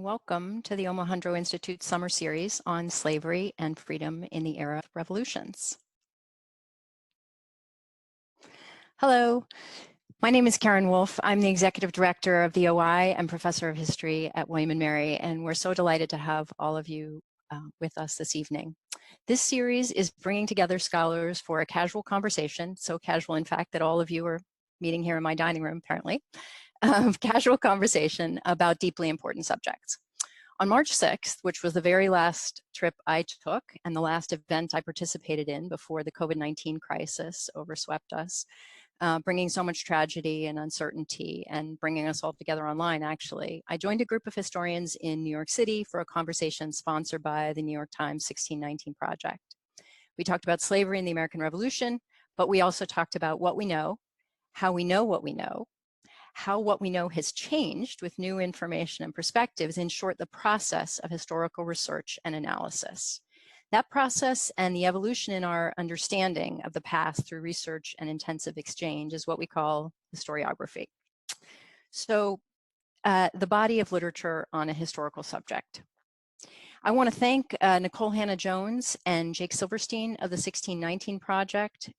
welcome to the Omohundro Institute Summer Series on Slavery and Freedom in the Era of Revolutions. Hello, my name is Karen Wolf. I'm the Executive Director of the OI and Professor of History at William & Mary, and we're so delighted to have all of you with us this evening. This series is bringing together scholars for a casual conversation, so casual in fact that all of you are meeting here in my dining room apparently. Casual conversation about deeply important subjects. On March 6th, which was the very last trip I took and the last event I participated in before the COVID-19 crisis overswept us, bringing so much tragedy and uncertainty and bringing us all together online, actually, I joined a group of historians in New York City for a conversation sponsored by the New York Times 1619 Project. We talked about slavery and the American Revolution, but we also talked about what we know, how we know what we know, how what we know has changed with new information and perspectives, in short, the process of historical research and analysis. That process and the evolution in our understanding of the past through research and intensive exchange is what we call historiography. So, the body of literature on a historical subject. I want to thank Nicole Hannah-Jones and Jake Silverstein of the 1619 Project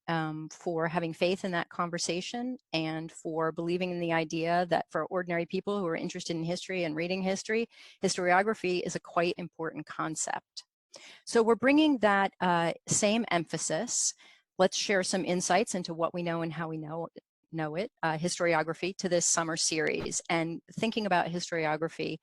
for having faith in that conversation and for believing in the idea that for ordinary people who are interested in history and reading history, historiography is a quite important concept. So we're bringing that same emphasis. Let's share some insights into what we know and how we know it, historiography, to this summer series. And thinking about historiography,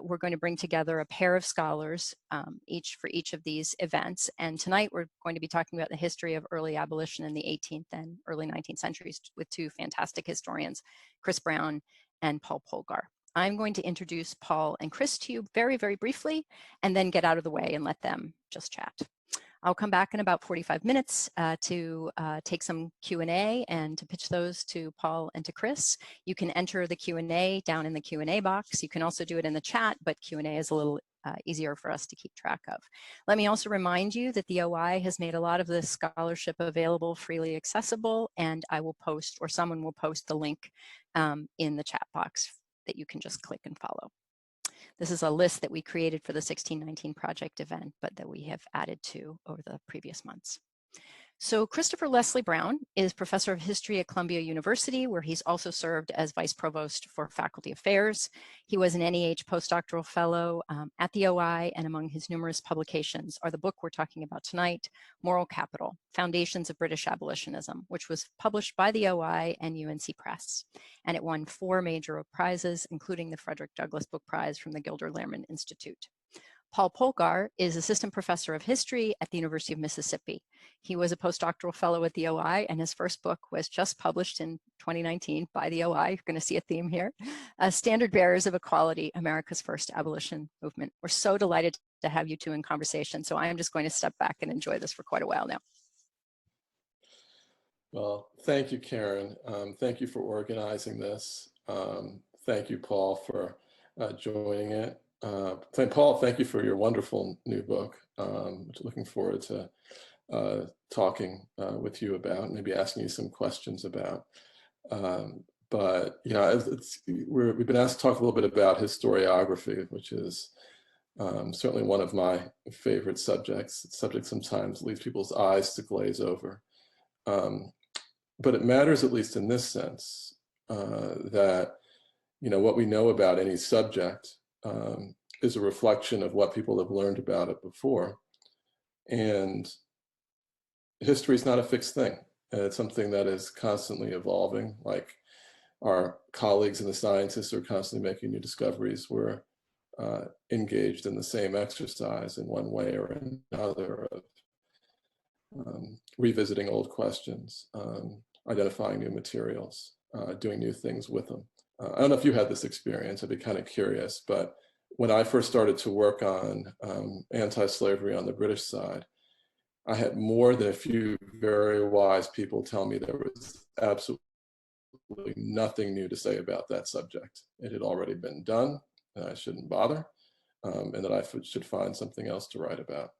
we're going to bring together a pair of scholars for each of these events. And tonight we're going to be talking about the history of early abolition in the 18th and early 19th centuries with two fantastic historians, Chris Brown and Paul Polgar. I'm going to introduce Paul and Chris to you very, very briefly, and then get out of the way and let them just chat. I'll come back in about 45 minutes to take some Q&A and to pitch those to Paul and to Chris. You can enter the Q&A down in the Q&A box. You can also do it in the chat, but Q&A is a little easier for us to keep track of. Let me also remind you that the OI has made a lot of this scholarship available, freely accessible, and I will post, or someone will post the link in the chat box that you can just click and follow. This is a list that we created for the 1619 Project event, but that we have added to over the previous months. So Christopher Leslie Brown is Professor of History at Columbia University, where he's also served as Vice Provost for Faculty Affairs. He was an NEH postdoctoral fellow at the OI, and among his numerous publications are the book we're talking about tonight, Moral Capital, Foundations of British Abolitionism, which was published by the OI and UNC Press. And it won 4 major prizes, including the Frederick Douglass Book Prize from the Gilder Lehrman Institute. Paul Polgar is Assistant Professor of History at the University of Mississippi. He was a postdoctoral fellow at the OI, and his first book was just published in 2019 by the OI. You're going to see a theme here. Standard Bearers of Equality, America's First Abolition Movement. We're so delighted to have you two in conversation, so I'm just going to step back and enjoy this for quite a while now. Well, thank you, Karen. Thank you for organizing this. Thank you, Paul, for joining it. Paul, thank you for your wonderful new book, which I'm looking forward to talking with you about, maybe asking you some questions about. But you know, we've been asked to talk a little bit about historiography, which is certainly one of my favorite subjects. The subject sometimes leaves people's eyes to glaze over. But it matters, at least in this sense, that what we know about any subject is a reflection of what people have learned about it before. And history is not a fixed thing. It's something that is constantly evolving. Like our colleagues and the scientists are constantly making new discoveries. We're engaged in the same exercise in one way or another of revisiting old questions, identifying new materials, doing new things with them. I don't know if you had this experience. I'd be kind of curious, but when I first started to work on anti-slavery on the British side, I had more than a few very wise people tell me there was absolutely nothing new to say about that subject. It had already been done, and I shouldn't bother, and that I should find something else to write about.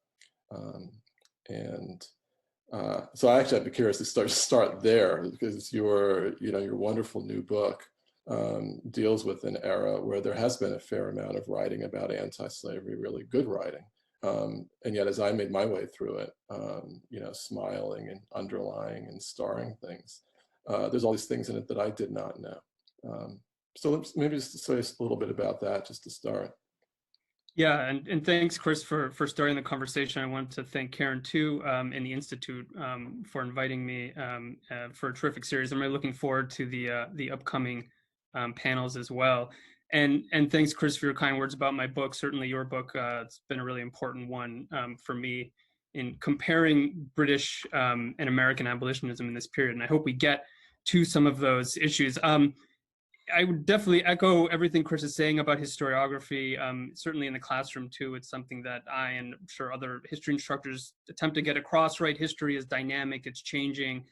So I actually, I'd be curious to start there, because your wonderful new book deals with an era where there has been a fair amount of writing about anti-slavery, really good writing. And yet, as I made my way through it, smiling and underlying and starring things, there's all these things in it that I did not know. So let's maybe just say a little bit about that just to start. Yeah, and thanks, Chris, for starting the conversation. I want to thank Karen too, and the Institute for inviting me for a terrific series. I'm really looking forward to the upcoming panels as well. And thanks, Chris, for your kind words about my book. Certainly, your book it's been a really important one for me in comparing British and American abolitionism in this period. And I hope we get to some of those issues. I would definitely echo everything Chris is saying about historiography. Certainly in the classroom too, it's something that I and I'm sure other history instructors attempt to get across, right? History is dynamic, it's changing.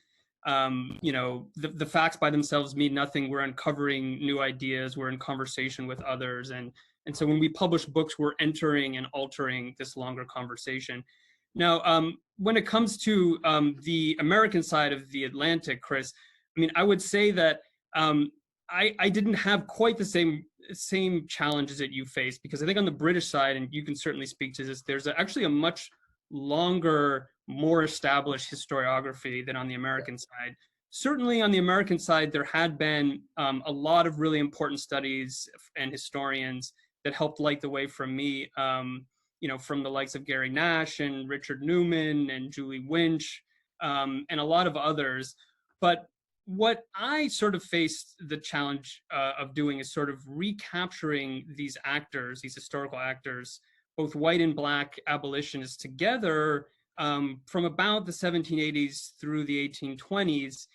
The facts by themselves mean nothing. We're uncovering new ideas, we're in conversation with others. And so when we publish books, we're entering and altering this longer conversation. Now, when it comes to the American side of the Atlantic, Chris, I mean, I would say that I didn't have quite the same challenges that you faced, because I think on the British side, and you can certainly speak to this, there's actually a much longer, more established historiography than on the American side. Certainly on the American side, there had been a lot of really important studies and historians that helped light the way for me, from the likes of Gary Nash and Richard Newman and Julie Winch, and a lot of others. But what I sort of faced the challenge of doing is sort of recapturing these actors, these historical actors, both white and black abolitionists together from about the 1780s through the 1820s,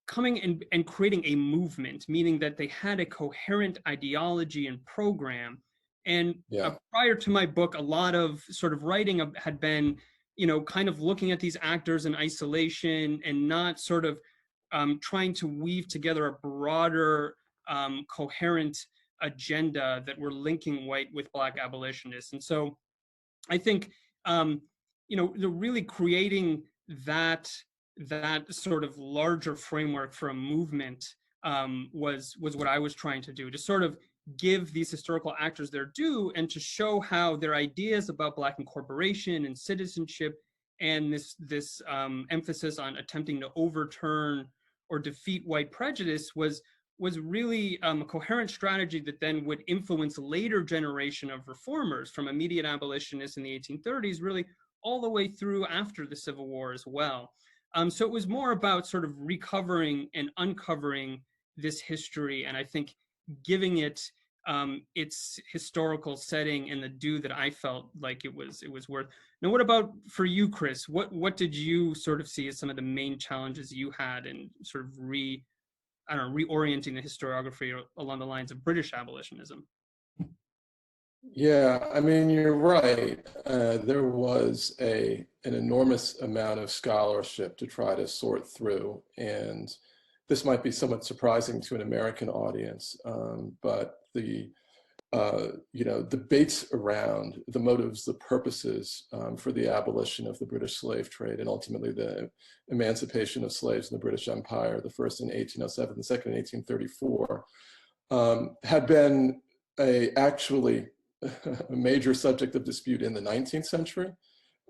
coming and creating a movement, meaning that they had a coherent ideology and program. And prior to my book, a lot of sort of writing had been, kind of looking at these actors in isolation and not sort of trying to weave together a broader, coherent agenda that we're linking white with black abolitionists. And so I think, they're really creating that sort of larger framework for a movement was what I was trying to do, to sort of give these historical actors their due and to show how their ideas about black incorporation and citizenship and this emphasis on attempting to overturn or defeat white prejudice was really a coherent strategy that then would influence a later generation of reformers, from immediate abolitionists in the 1830s, really all the way through after the Civil War as well. So it was more about sort of recovering and uncovering this history, and I think giving it its historical setting and the due that I felt like it was worth. Now, what about for you, Chris? What did you sort of see as some of the main challenges you had in sort of reorienting the historiography along the lines of British abolitionism? Yeah, I mean, you're right. There was an enormous amount of scholarship to try to sort through, and this might be somewhat surprising to an American audience, but the debates around the motives, the purposes for the abolition of the British slave trade and ultimately the emancipation of slaves in the British Empire, the first in 1807, the second in 1834, had been actually a major subject of dispute in the 19th century.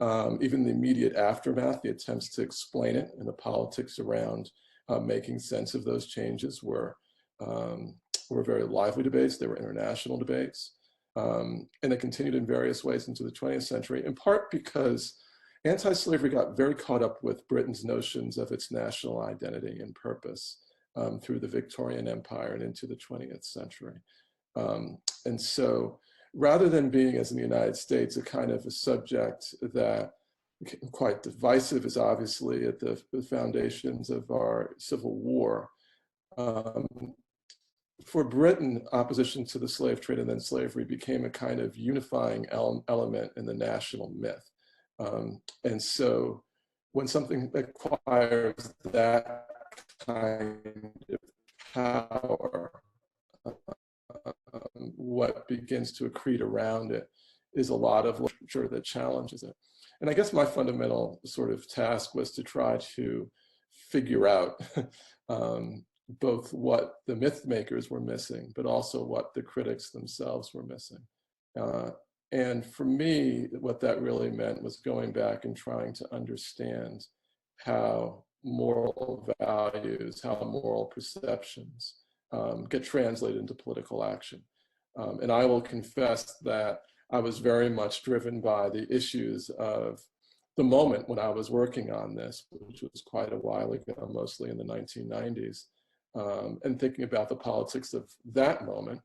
Even the immediate aftermath, the attempts to explain it and the politics around making sense of those changes were very lively debates. They were international debates. And they continued in various ways into the 20th century, in part because anti-slavery got very caught up with Britain's notions of its national identity and purpose through the Victorian Empire and into the 20th century. And so rather than being, as in the United States, a kind of a subject that quite divisive is obviously at the foundations of our Civil War, for Britain, opposition to the slave trade and then slavery became a kind of unifying element in the national myth. And so when something acquires that kind of power, what begins to accrete around it is a lot of literature that challenges it. And I guess my fundamental sort of task was to try to figure out both what the myth makers were missing, but also what the critics themselves were missing. And for me, what that really meant was going back and trying to understand how moral values, how moral perceptions get translated into political action. And I will confess that I was very much driven by the issues of the moment when I was working on this, which was quite a while ago, mostly in the 1990s, and thinking about the politics of that moment,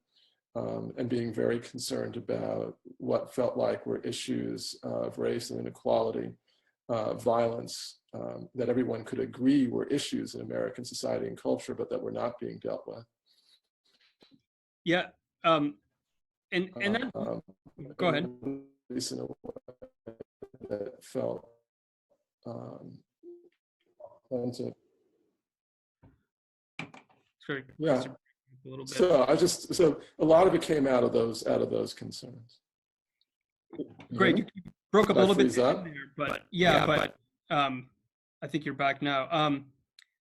and being very concerned about what felt like were issues of race and inequality, violence, that everyone could agree were issues in American society and culture, but that were not being dealt with. Yeah, and that, go ahead. In a way that felt authentic. Sorry, yeah. A little bit. So a lot of it came out of those concerns. Great, you broke up a little bit there, but I think you're back now.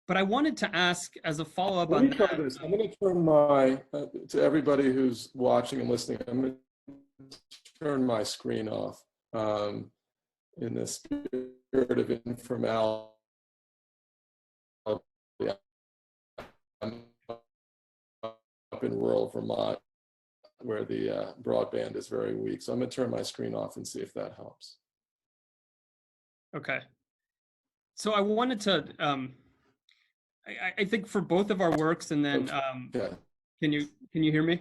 But I wanted to ask, as a follow-up on that. Try this. I'm going to turn my to everybody who's watching and listening. I'm going to turn my screen off in the spirit of informality. I'm up in rural Vermont, where the broadband is very weak. So I'm going to turn my screen off and see if that helps. Okay. So I wanted to, I think for both of our works, and then okay. Can you hear me?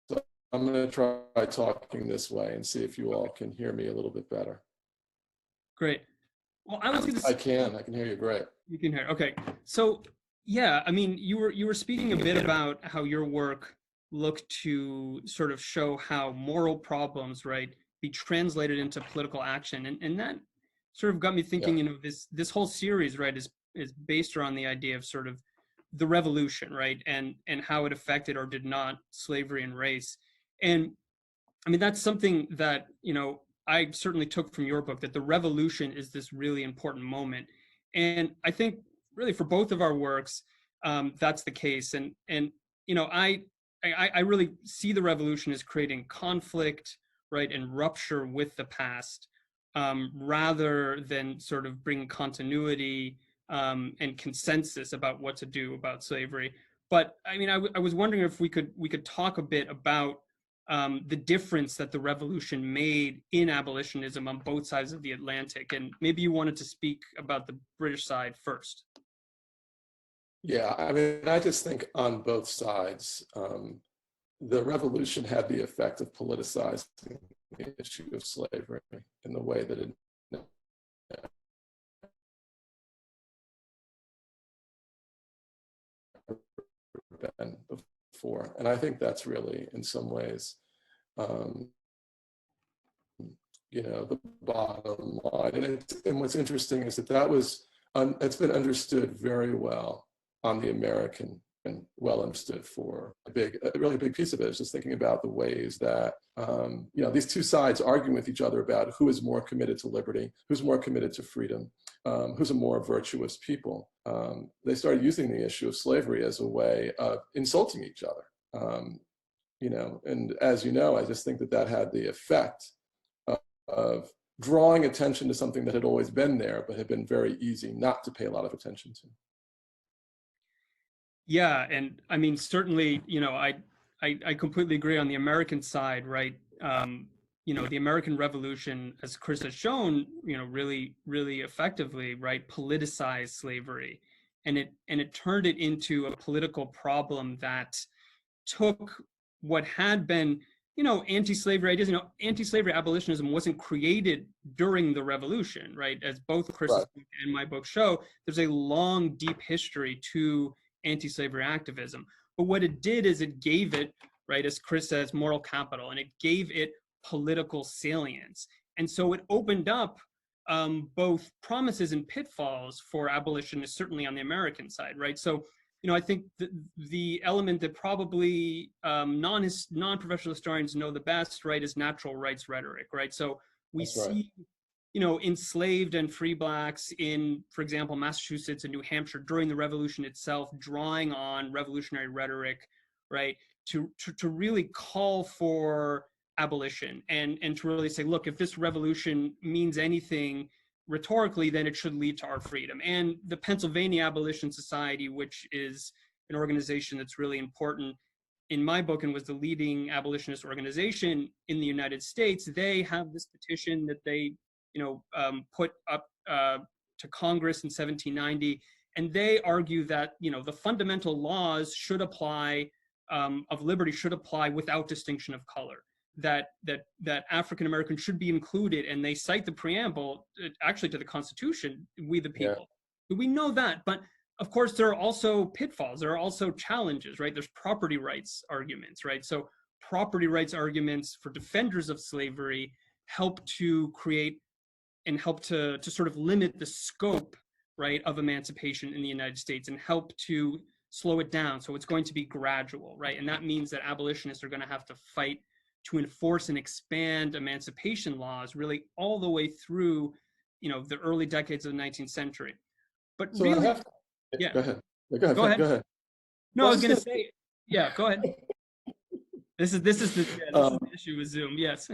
So I'm going to try talking this way and see if you all can hear me a little bit better. Great. Well, I was going to. I can hear you great. You can hear. Okay. So yeah, I mean, you were speaking a bit about how your work looked to sort of show how moral problems, right, be translated into political action, and that sort of got me thinking. You know, this whole series, right, is based around the idea of sort of the revolution, right, and how it affected or did not slavery and race. And I mean, that's something that, you know, I certainly took from your book, that the revolution is this really important moment. And I think really for both of our works, that's the case. And you know, I really see the revolution as creating conflict, right, and rupture with the past, rather than sort of bringing continuity and consensus about what to do about slavery. But I mean, I was wondering if we could talk a bit about the difference that the revolution made in abolitionism on both sides of the Atlantic. And maybe you wanted to speak about the British side first. Yeah, I mean, I just think on both sides, the revolution had the effect of politicizing the issue of slavery in the way that it been before. And I think that's really, in some ways, you know, the bottom line. And what's interesting is that was, it's been understood very well on the American, and well understood for a really big piece of it is just thinking about the ways that, you know, these two sides arguing with each other about who is more committed to liberty, who's more committed to freedom, who's a more virtuous people. They started using the issue of slavery as a way of insulting each other. You know, and as you know, I just think that had the effect of drawing attention to something that had always been there, but had been very easy not to pay a lot of attention to. Yeah, and I mean, certainly, you know, I completely agree on the American side, right? You know, the American Revolution, as Chris has shown, you know, really effectively, right, politicized slavery, and it turned it into a political problem that took what had been, you know, anti-slavery ideas. You know, anti-slavery abolitionism wasn't created during the Revolution, right? As both Chris's book and my book show, there's a long, deep history to anti-slavery activism. But what it did is it gave it, right, as Chris says, moral capital, and it gave it political salience. And so it opened up both promises and pitfalls for abolitionists, certainly on the American side, right? So, you know, I think the element that probably non-professional historians know the best, right, is natural rights rhetoric, right? So we see enslaved and free blacks in, for example, Massachusetts and New Hampshire during the revolution itself, drawing on revolutionary rhetoric, right, to really call for abolition and to really say, look, if this revolution means anything rhetorically, then it should lead to our freedom. And the Pennsylvania Abolition Society, which is an organization that's really important in my book and was the leading abolitionist organization in the United States, they have this petition that they put up to Congress in 1790, and they argue that the fundamental laws should apply of liberty should apply without distinction of color. That African Americans should be included, and they cite the preamble actually to the Constitution, we the people. Yeah. We know that, but of course there are also pitfalls. There are also challenges, right? There's property rights arguments, right? So property rights arguments for defenders of slavery help to create and help to sort of limit the scope, right, of emancipation in the United States and help to slow it down. So it's going to be gradual, right? And that means that abolitionists are going to have to fight to enforce and expand emancipation laws really all the way through, the early decades of the 19th century. But so really, yeah. Go ahead. No, I was going to say, yeah, go ahead. This is the issue with Zoom. Yes.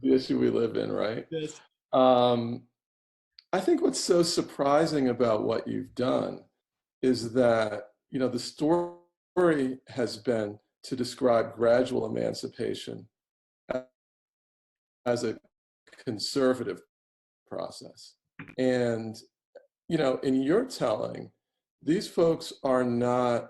The issue we live in, right? Yes. I think what's so surprising about what you've done is that, the story has been to describe gradual emancipation as a conservative process. And, in your telling, these folks are not,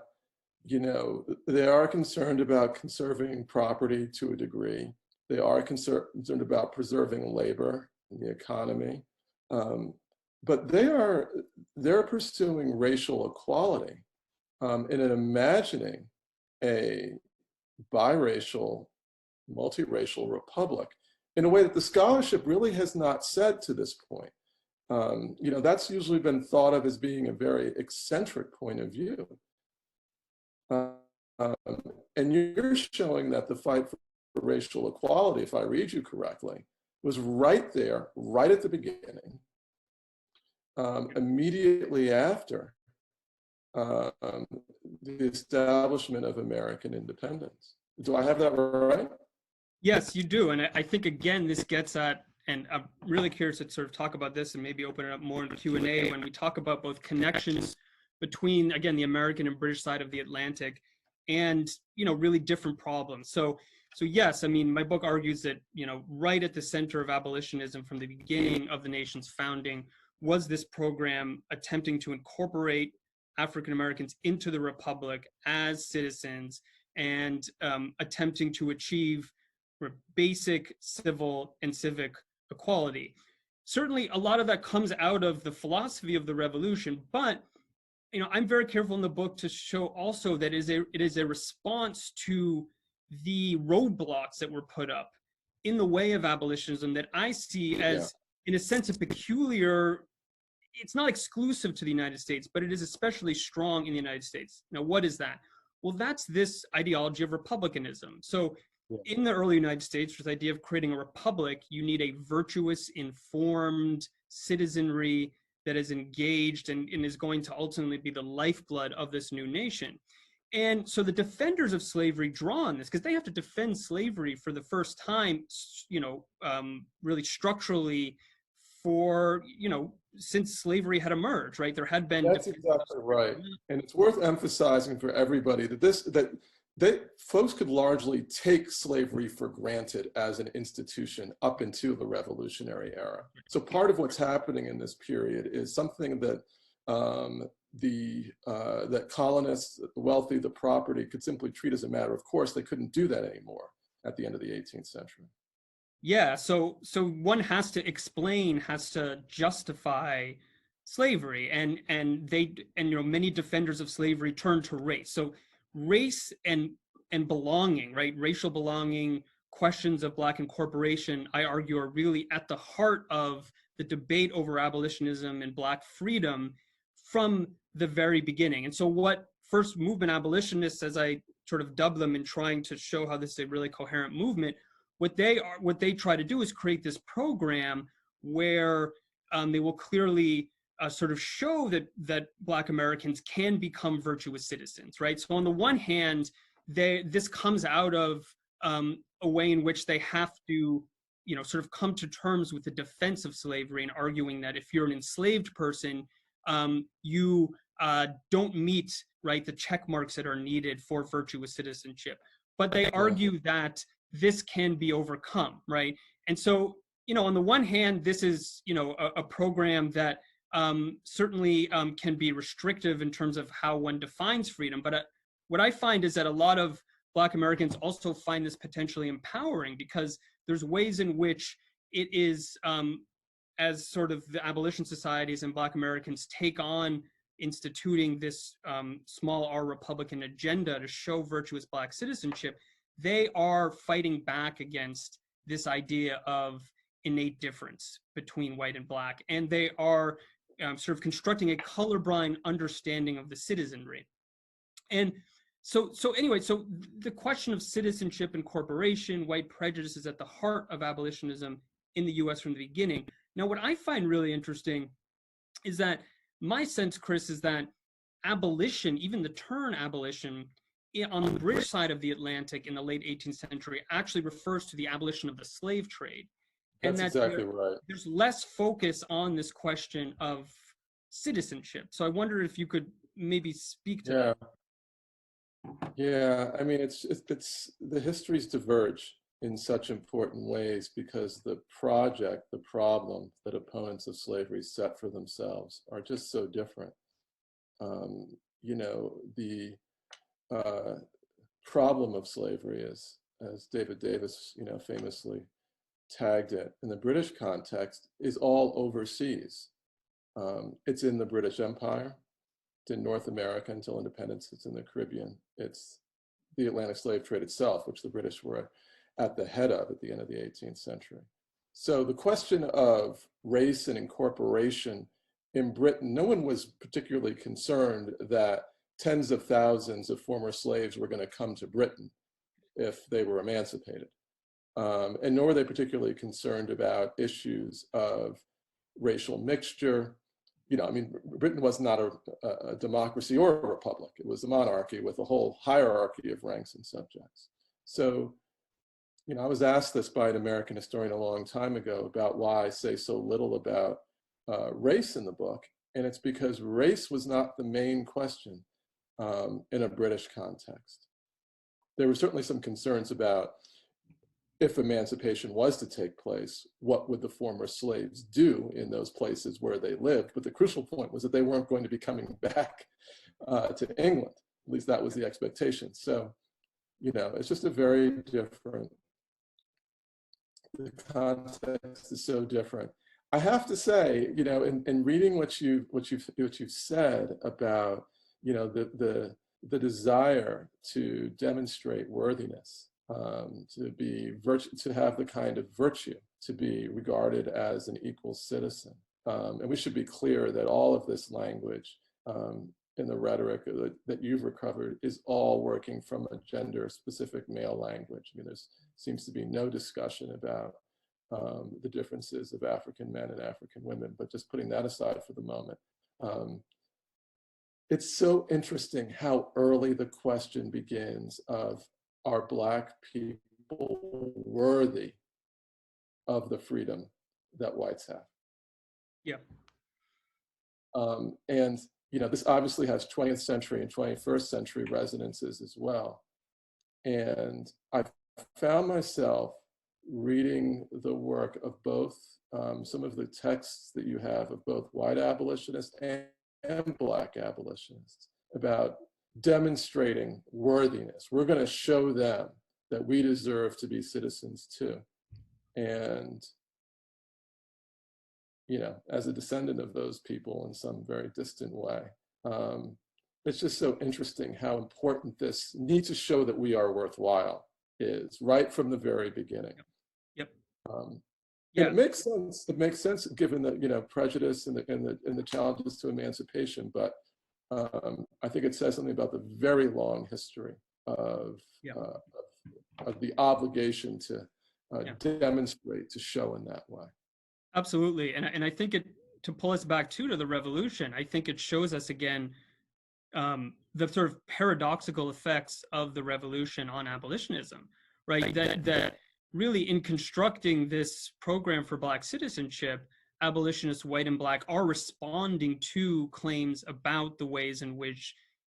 they are concerned about conserving property to a degree. They are concerned about preserving labor in the economy. But they're pursuing racial equality and imagining a biracial, multiracial republic in a way that the scholarship really has not said to this point. That's usually been thought of as being a very eccentric point of view. And you're showing that the fight for racial equality, if I read you correctly, was right there, right at the beginning, immediately after the establishment of American independence. Do I have that right? Yes, you do. And I think, again, this gets at, and I'm really curious to sort of talk about this and maybe open it up more in Q&A when we talk about both connections between, again, the American and British side of the Atlantic and, really different problems. So yes, I mean, my book argues that, right at the center of abolitionism from the beginning of the nation's founding was this program attempting to incorporate African Americans into the Republic as citizens and attempting to achieve basic civil and civic equality. Certainly, a lot of that comes out of the philosophy of the revolution, but I'm very careful in the book to show also that it is a response to the roadblocks that were put up in the way of abolitionism that I see as, in a sense, a peculiar. It's not exclusive to the United States, but it is especially strong in the United States. Now, what is that? Well, that's this ideology of republicanism. So in the early United States, this idea of creating a republic, you need a virtuous, informed citizenry that is engaged and is going to ultimately be the lifeblood of this new nation. And so the defenders of slavery draw on this because they have to defend slavery for the first time, really structurally for, since slavery had emerged, right? There had been. That's exactly right. And it's worth emphasizing for everybody that folks could largely take slavery for granted as an institution up into the Revolutionary era. So part of what's happening in this period is something that that colonists, the wealthy, the property could simply treat as a matter of course. They couldn't do that anymore at the end of the 18th century. Yeah, so one has to justify slavery, and many defenders of slavery turn to race. So race and belonging, right? Racial belonging, questions of Black incorporation, I argue, are really at the heart of the debate over abolitionism and Black freedom from the very beginning. And so what first movement abolitionists, as I sort of dub them in trying to show how this is a really coherent movement, what they try to do is create this program where they will clearly sort of show that Black Americans can become virtuous citizens, right? So on the one hand, this comes out of a way in which they have to, sort of come to terms with the defense of slavery and arguing that if you're an enslaved person, you don't meet, right, the check marks that are needed for virtuous citizenship. But they argue that this can be overcome, right? And so, on the one hand, this is, a program that certainly can be restrictive in terms of how one defines freedom. But what I find is that a lot of Black Americans also find this potentially empowering, because there's ways in which it is, as sort of the abolition societies and Black Americans take on instituting this small r Republican agenda to show virtuous Black citizenship, they are fighting back against this idea of innate difference between white and Black, and they are sort of constructing a colorblind understanding of the citizenry. And so anyway, so the question of citizenship and corporation, white prejudice, is at the heart of abolitionism in the US from the beginning. Now, what I find really interesting is that my sense, Chris, is that abolition, even the term abolition, on the British side of the Atlantic in the late 18th century actually refers to the abolition of the slave trade. That's exactly right. There's less focus on this question of citizenship. So I wonder if you could maybe speak to that. Yeah, I mean, it's the histories diverge in such important ways because the project, the problem that opponents of slavery set for themselves are just so different. The problem of slavery is, as David Davis, famously tagged it in the British context, is all overseas. It's in the British Empire. It's in North America until independence. It's in the Caribbean. It's the Atlantic slave trade itself, which the British were at the head of at the end of the 18th century. So the question of race and incorporation in Britain, no one was particularly concerned that tens of thousands of former slaves were going to come to Britain if they were emancipated. And nor were they particularly concerned about issues of racial mixture. Britain was not a democracy or a republic. It was a monarchy with a whole hierarchy of ranks and subjects. So, I was asked this by an American historian a long time ago about why I say so little about race in the book. And it's because race was not the main question in a British context. There were certainly some concerns about if emancipation was to take place, what would the former slaves do in those places where they lived? But the crucial point was that they weren't going to be coming back to England. At least that was the expectation. So, it's just a very different, the context is so different. I have to say, in reading what you've said about, the desire to demonstrate worthiness, to have the kind of virtue to be regarded as an equal citizen. And we should be clear that all of this language in the rhetoric that you've recovered is all working from a gender-specific male language. There seems to be no discussion about the differences of African men and African women, but just putting that aside for the moment. It's so interesting how early the question begins of, are Black people worthy of the freedom that whites have? Yeah. And this obviously has 20th century and 21st century resonances as well. And I found myself reading the work of both, some of the texts that you have of both white abolitionists and Black abolitionists about demonstrating worthiness. We're going to show them that we deserve to be citizens too. And, as a descendant of those people in some very distant way, it's just so interesting how important this need to show that we are worthwhile is right from the very beginning. Yep. And it makes sense. It makes sense given the prejudice and the challenges to emancipation. But I think it says something about the very long history of the obligation to demonstrate, to show in that way. Absolutely. And I think to pull us back to the revolution, I think it shows us again the sort of paradoxical effects of the revolution on abolitionism, right? That really, in constructing this program for Black citizenship, abolitionists, white and Black, are responding to claims about the ways in which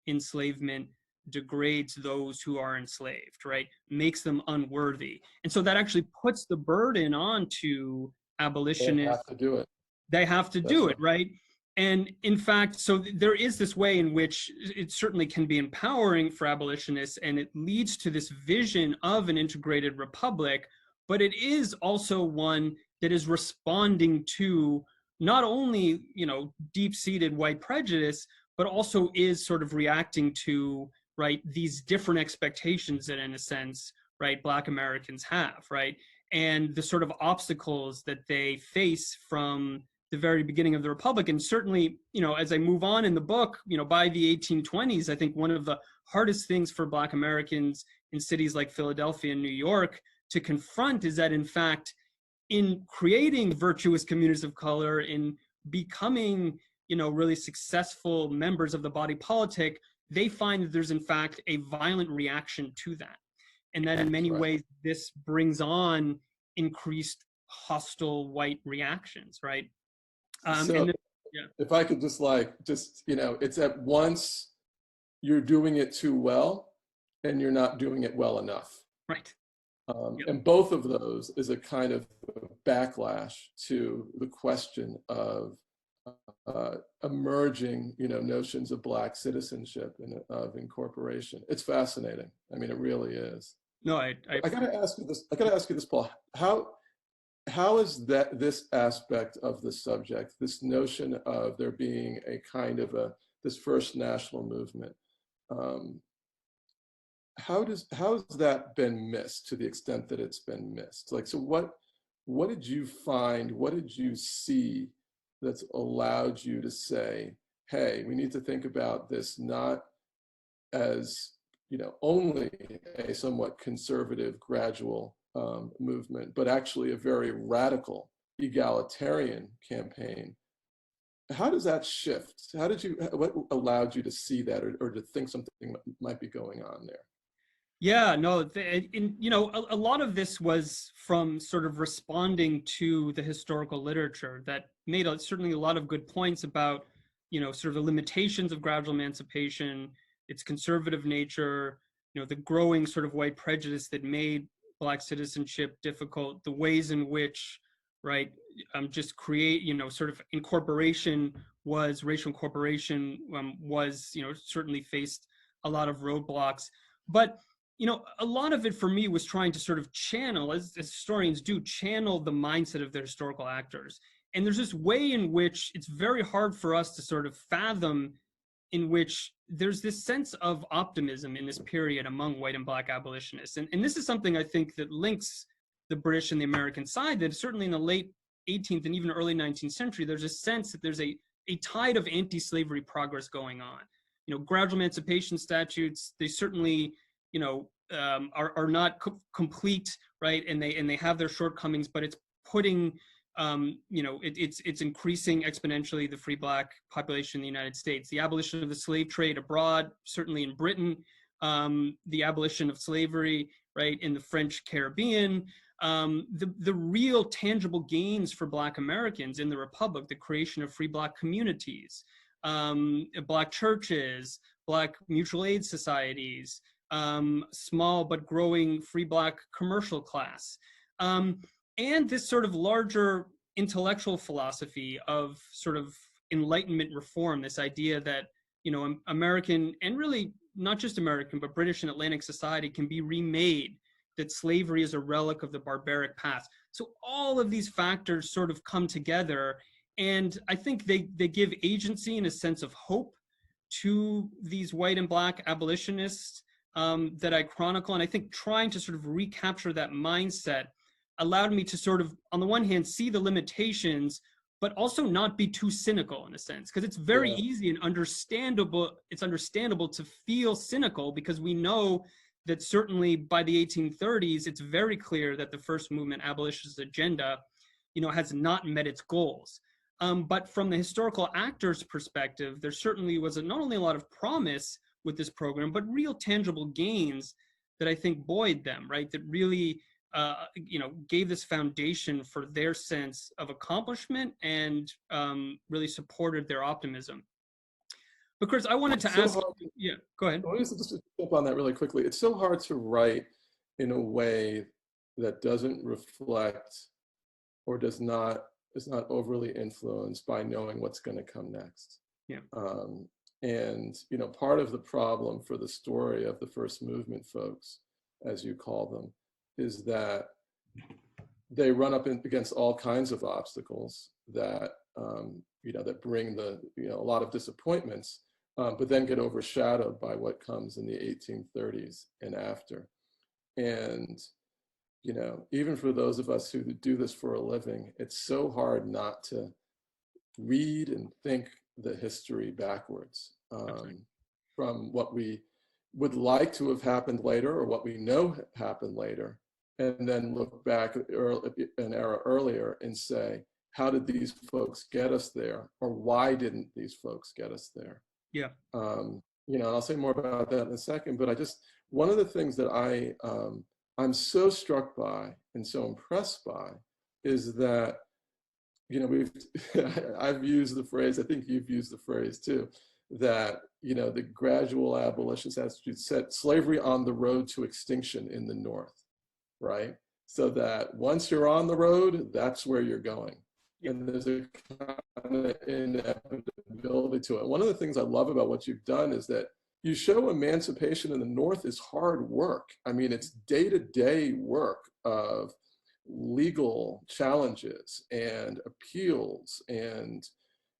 enslavement degrades those who are enslaved, right? Makes them unworthy. And so that actually puts the burden onto abolitionists. They have to do it. They have to do it, right? And in fact, so there is this way in which it certainly can be empowering for abolitionists, and it leads to this vision of an integrated republic, but it is also one that is responding to not only, deep-seated white prejudice, but also is sort of reacting to, right, these different expectations that, in a sense, right, Black Americans have, right? And the sort of obstacles that they face from the very beginning of the Republic. And certainly, as I move on in the book, by the 1820s, I think one of the hardest things for Black Americans in cities like Philadelphia and New York to confront is that, in fact, in creating virtuous communities of color, in becoming, really successful members of the body politic, they find that there's, in fact, a violent reaction to that. And that in many ways, this brings on increased hostile white reactions, right? If I could just it's at once you're doing it too well and you're not doing it well enough. Right. And both of those is a kind of backlash to the question of emerging, notions of Black citizenship and of incorporation. It's fascinating. I mean, it really is. No, I got to ask you this. I got to ask you this, Paul. How is this aspect of the subject, this notion of there being a kind of this first national movement, how has that been missed to the extent that it's been missed? So what did you find? What did you see that's allowed you to say, hey, we need to think about this not as only a somewhat conservative, gradual movement, but actually a very radical egalitarian campaign. How does that shift? What allowed you to see that or to think something might be going on there? Yeah, no, a lot of this was from sort of responding to the historical literature that made certainly a lot of good points about, sort of the limitations of gradual emancipation, its conservative nature, the growing sort of white prejudice that made Black citizenship difficult, the ways in which, right, just create, sort of racial incorporation was, certainly faced a lot of roadblocks. But, a lot of it for me was trying to sort of channel, as historians do, channel the mindset of their historical actors. And there's this way in which it's very hard for us to sort of fathom, in which there's this sense of optimism in this period among white and Black abolitionists. And this is something I think that links the British and the American side, that certainly in the late 18th and even early 19th century, there's a sense that there's a tide of anti-slavery progress going on. Gradual emancipation statutes, they certainly, are not complete, right? And they have their shortcomings, but it's putting, it's increasing exponentially the free Black population in the United States. The abolition of the slave trade abroad, certainly in Britain, the abolition of slavery, right, in the French Caribbean, the real tangible gains for Black Americans in the Republic, the creation of free Black communities, Black churches, Black mutual aid societies, small but growing free Black commercial class, and this sort of larger intellectual philosophy of sort of Enlightenment reform, this idea that, American, and really not just American, but British and Atlantic society can be remade, that slavery is a relic of the barbaric past. So all of these factors sort of come together, and I think they give agency and a sense of hope to these white and Black abolitionists that I chronicle. And I think trying to sort of recapture that mindset allowed me to sort of, on the one hand, see the limitations, but also not be too cynical in a sense, because it's very easy and understandable. It's understandable to feel cynical, because we know that certainly by the 1830s, it's very clear that the first movement, abolitionist agenda, has not met its goals. But from the historical actor's perspective, there certainly was not only a lot of promise with this program, but real tangible gains that I think buoyed them, right? That really, gave this foundation for their sense of accomplishment and really supported their optimism. Because I wanted to ask, yeah, go ahead. I just jump on that really quickly. It's so hard to write in a way that doesn't reflect or is not overly influenced by knowing what's going to come next. Yeah. And part of the problem for the story of the first movement folks, as you call them, is that they run up against all kinds of obstacles that that bring a lot of disappointments, but then get overshadowed by what comes in the 1830s and after. And even for those of us who do this for a living, it's so hard not to read and think the history backwards, from what we would like to have happened later or what we know happened later, and then look back at an era earlier and say, how did these folks get us there, or why didn't these folks get us there? Yeah. I'll say more about that in a second, but one of the things that I'm so struck by and so impressed by is that, I've used the phrase, I think you've used the phrase too, that, the gradual abolitionist attitude set slavery on the road to extinction in the North, right? So that once you're on the road, that's where you're going. Yep. And there's a kind of inevitability to it. One of the things I love about what you've done is that you show emancipation in the North is hard work. I mean, it's day-to-day work of legal challenges and appeals. And,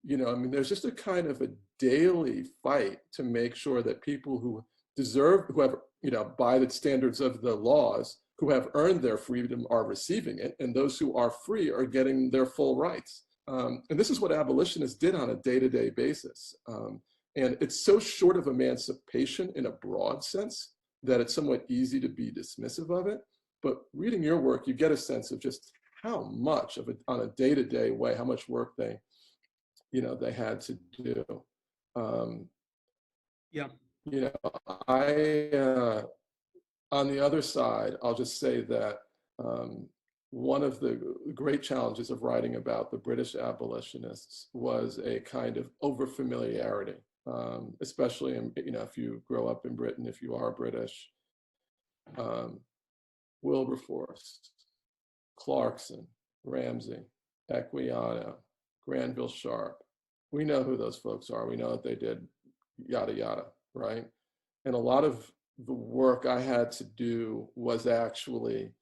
there's just a kind of a daily fight to make sure that people who have, by the standards of the laws, who have earned their freedom are receiving it, and those who are free are getting their full rights. And this is what abolitionists did on a day-to-day basis. And it's so short of emancipation in a broad sense that it's somewhat easy to be dismissive of it. But reading your work, you get a sense of just how much of it on a day-to-day way, how much work they had to do. Yeah. On the other side, I'll just say that one of the great challenges of writing about the British abolitionists was a kind of overfamiliarity, especially if you grow up in Britain, if you are British. Wilberforce, Clarkson, Ramsay, Equiano, Granville Sharp. We know who those folks are. We know that they did yada, yada, right? And a lot of the work I had to do was actually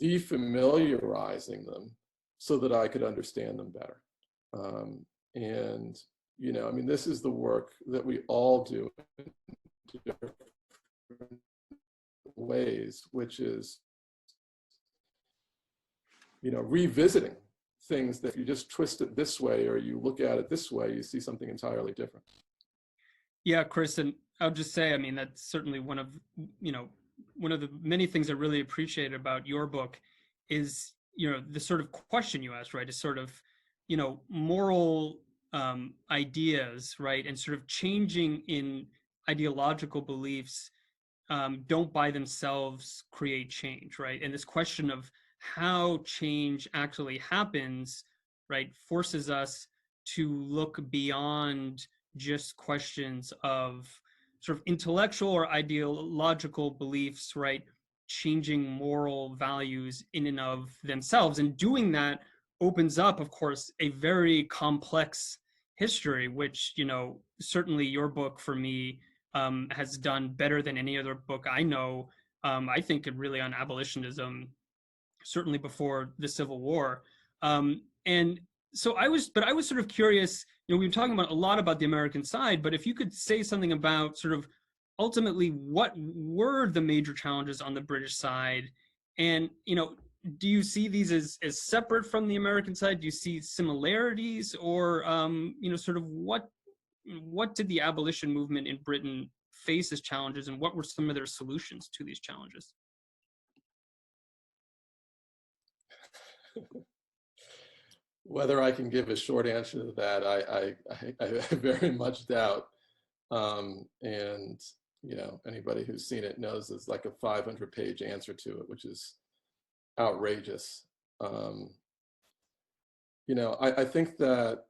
defamiliarizing them so that I could understand them better. And, this is the work that we all do in different ways, which is, revisiting things that if you just twist it this way or you look at it this way, you see something entirely different. Yeah, Chris, and I'll just say, that's certainly one of the many things I really appreciate about your book is, the sort of question you asked, right? Is sort of, moral ideas, right? And sort of changing in ideological beliefs don't by themselves create change, right? And this question of how change actually happens, right, forces us to look beyond just questions of sort of intellectual or ideological beliefs, right, changing moral values in and of themselves. And doing that opens up, of course, a very complex history, which, certainly your book for me has done better than any other book I know. I think really on abolitionism, certainly before the Civil War. And so I was sort of curious, we were talking about a lot about the American side, but if you could say something about sort of ultimately what were the major challenges on the British side, and, do you see these as separate from the American side? Do you see similarities, or, sort of what did the abolition movement in Britain face as challenges, and what were some of their solutions to these challenges? Whether I can give a short answer to that, I very much doubt. And anybody who's seen it knows there's like a 500-page answer to it, which is outrageous. I think that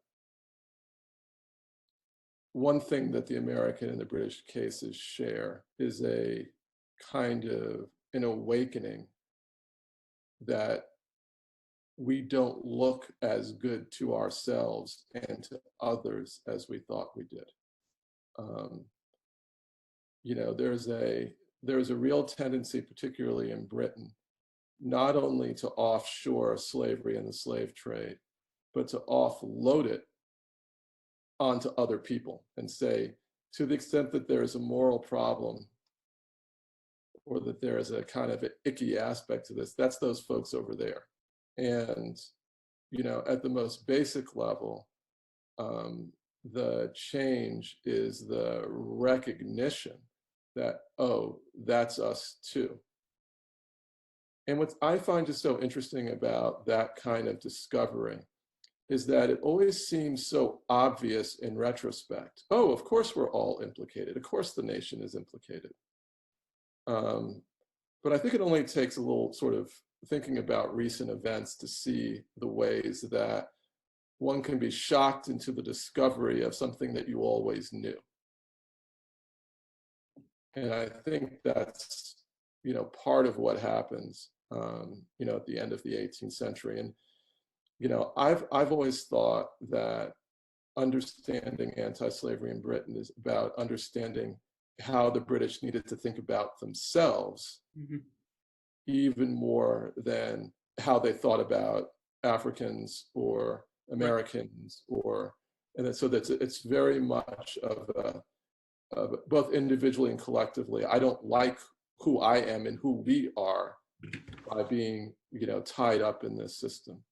one thing that the American and the British cases share is a kind of an awakening that we don't look as good to ourselves and to others as we thought we did. There's a real tendency, particularly in Britain, not only to offshore slavery and the slave trade, but to offload it onto other people and say, to the extent that there is a moral problem or that there is a kind of icky aspect to this, that's those folks over there. And, at the most basic level, the change is the recognition that, oh, that's us too. And what I find just so interesting about that kind of discovery is that it always seems so obvious in retrospect. Oh, of course we're all implicated. Of course the nation is implicated. But I think it only takes a little sort of thinking about recent events to see the ways that one can be shocked into the discovery of something that you always knew. And I think that's, part of what happens, at the end of the 18th century. And, I've always thought that understanding anti-slavery in Britain is about understanding how the British needed to think about themselves, even more than how they thought about Africans or Americans, and so that it's very much of both individually and collectively. I don't like who I am and who we are by being, tied up in this system.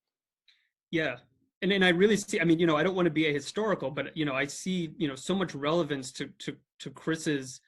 Yeah. And I really see, I don't want to be ahistorical, but, I see, so much relevance to Chris's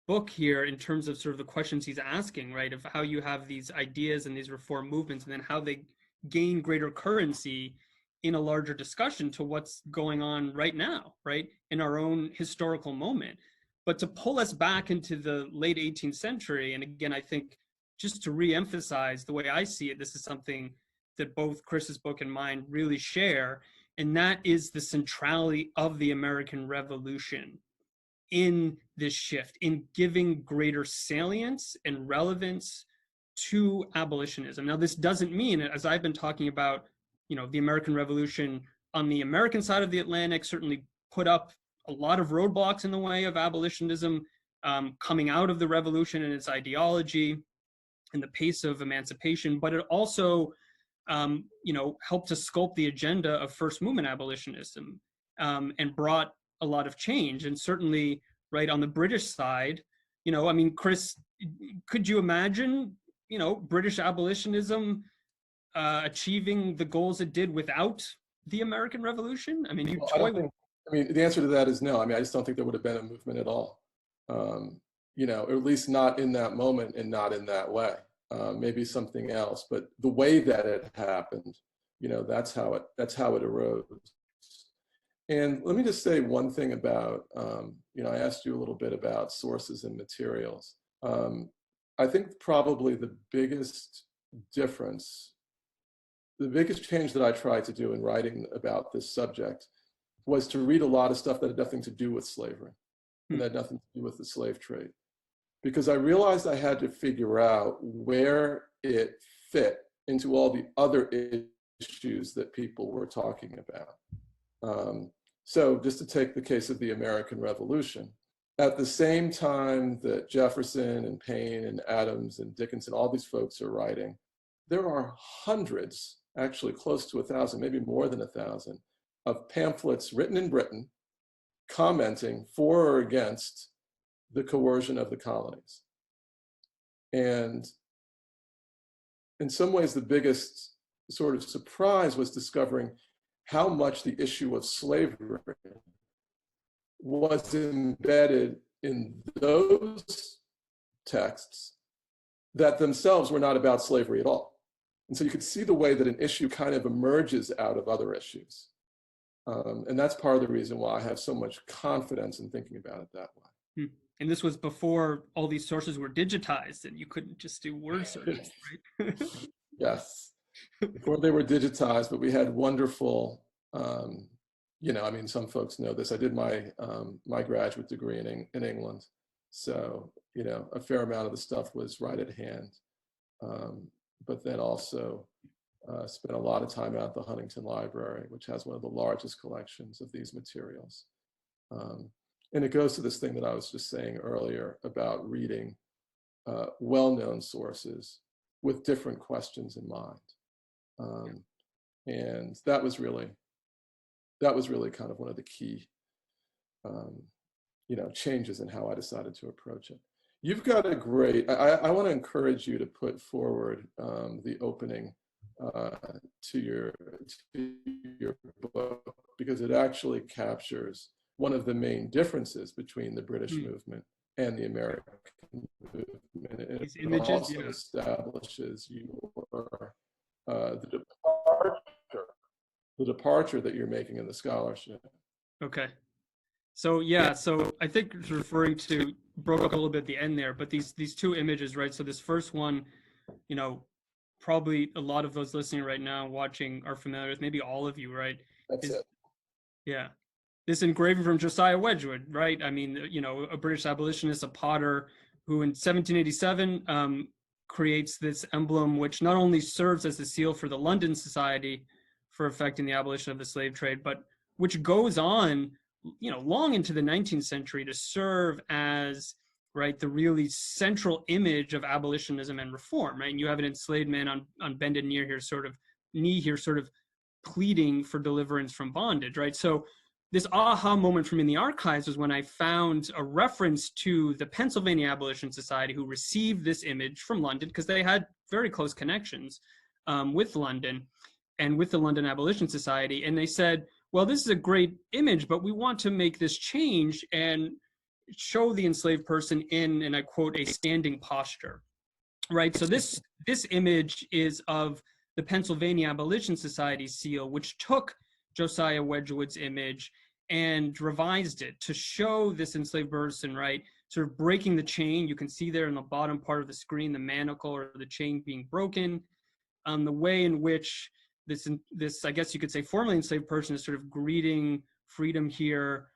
book here in terms of sort of the questions he's asking, right? Of how you have these ideas and these reform movements and then how they gain greater currency in a larger discussion to what's going on right now, right? In our own historical moment. But to pull us back into the late 18th century, and again, I think just to re-emphasize the way I see it, this is something that both Chris's book and mine really share, and that is the centrality of the American Revolution in this shift, in giving greater salience and relevance to abolitionism. Now, this doesn't mean, as I've been talking about, the American Revolution on the American side of the Atlantic certainly put up a lot of roadblocks in the way of abolitionism coming out of the revolution and its ideology and the pace of emancipation, but it also helped to sculpt the agenda of first movement abolitionism and brought a lot of change. And certainly, right, on the British side, Chris, could you imagine, British abolitionism achieving the goals it did without the American Revolution? The answer to that is no. I just don't think there would have been a movement at all. Or at least not in that moment and not in that way. Maybe something else, but the way that it happened, that's how it arose. And let me just say one thing about, I asked you a little bit about sources and materials. I think probably the biggest difference, the biggest change that I tried to do in writing about this subject was to read a lot of stuff that had nothing to do with slavery and had nothing to do with the slave trade. Because I realized I had to figure out where it fit into all the other issues that people were talking about. So just to take the case of the American Revolution, at the same time that Jefferson and Paine and Adams and Dickinson, all these folks are writing, there are hundreds, actually close to 1,000, maybe more than 1,000, of pamphlets written in Britain commenting for or against the coercion of the colonies. And in some ways, the biggest sort of surprise was discovering how much the issue of slavery was embedded in those texts that themselves were not about slavery at all. And so you could see the way that an issue kind of emerges out of other issues. And that's part of the reason why I have so much confidence in thinking about it that way. And this was before all these sources were digitized and you couldn't just do word searches, right? Yes, before they were digitized, but we had wonderful, you know, I mean, some folks know this. I did my my graduate degree in England. So, you know, a fair amount of the stuff was right at hand. But then also spent a lot of time at the Huntington Library, which has one of the largest collections of these materials. And it goes to this thing that I was just saying earlier about reading well-known sources with different questions in mind. And that was really kind of one of the key you know, changes in how I decided to approach it. You've got a great, I want to encourage you to put forward the opening to your book, because it actually captures one of the main differences between the British movement and the American movement. It images, also establishes your the departure that you're making in the scholarship. Okay. So yeah, so I think it's referring to, broke up a little bit at the end there, but these two images, right? So this first one, you know, probably a lot of those listening right now, watching, are familiar with, maybe all of you, right? That's it. Yeah. This engraving from Josiah Wedgwood, right? I mean, you know, a British abolitionist, a potter, who in 1787 creates this emblem, which not only serves as the seal for the London Society for effecting the abolition of the slave trade, but which goes on, you know, long into the 19th century to serve as, right, the really central image of abolitionism and reform, right? And you have an enslaved man on bended knee here, sort of pleading for deliverance from bondage, right? So this aha moment for me in the archives was when I found a reference to the Pennsylvania Abolition Society, who received this image from London because they had very close connections with London and with the London Abolition Society. And they said, well, this is a great image, but we want to make this change and show the enslaved person in, and I quote, a standing posture, right? So this image is of the Pennsylvania Abolition Society seal, which took Josiah Wedgwood's image and revised it to show this enslaved person, right, sort of breaking the chain. You can see there in the bottom part of the screen, the manacle or the chain being broken, the way in which this, I guess you could say, formerly enslaved person is sort of greeting freedom here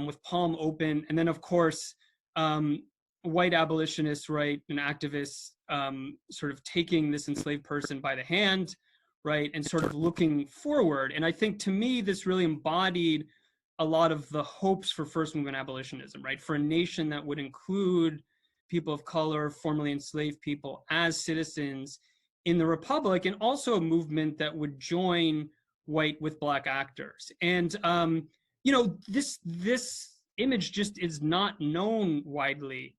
with palm open. And then, of course, white abolitionists, right, and activists sort of taking this enslaved person by the hand, right, and sort of looking forward. And I think, to me, this really embodied a lot of the hopes for first movement abolitionism, right, for a nation that would include people of color, formerly enslaved people, as citizens in the Republic, and also a movement that would join white with Black actors. And, you know, this image just is not known widely,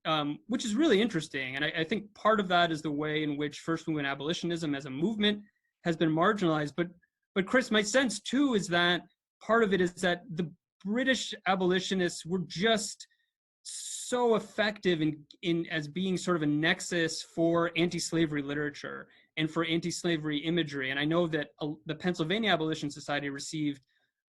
which is really interesting. And I think part of that is the way in which first movement abolitionism as a movement has been marginalized. But Chris, my sense too is that part of it is that the British abolitionists were just so effective in as being sort of a nexus for anti-slavery literature and for anti-slavery imagery. And I know that the Pennsylvania Abolition Society received,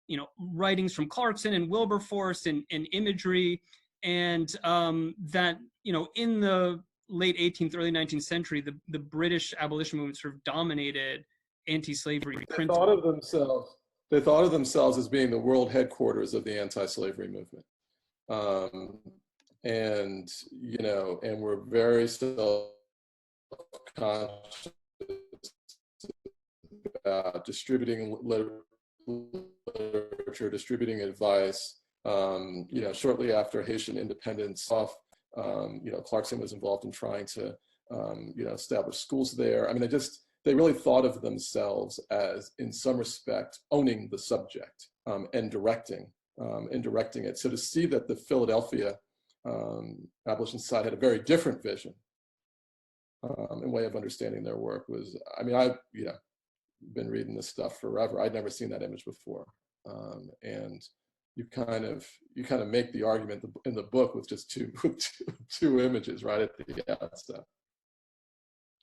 you know, writings from Clarkson and Wilberforce and imagery, and that, you know, in the late 18th, early 19th century, the British abolition movement sort of dominated anti-slavery principles. They thought of themselves as being the world headquarters of the anti-slavery movement. And, you know, and we're very self-conscious about distributing literature, distributing advice. You know, shortly after Haitian independence, you know, Clarkson was involved in trying to, you know, establish schools there. I mean, they really thought of themselves as, in some respect, owning the subject and directing it. So to see that the Philadelphia Abolition Society had a very different vision and way of understanding their work was, I mean, I've, you know, been reading this stuff forever. I'd never seen that image before. And you kind of make the argument in the book with just two images right at the outset.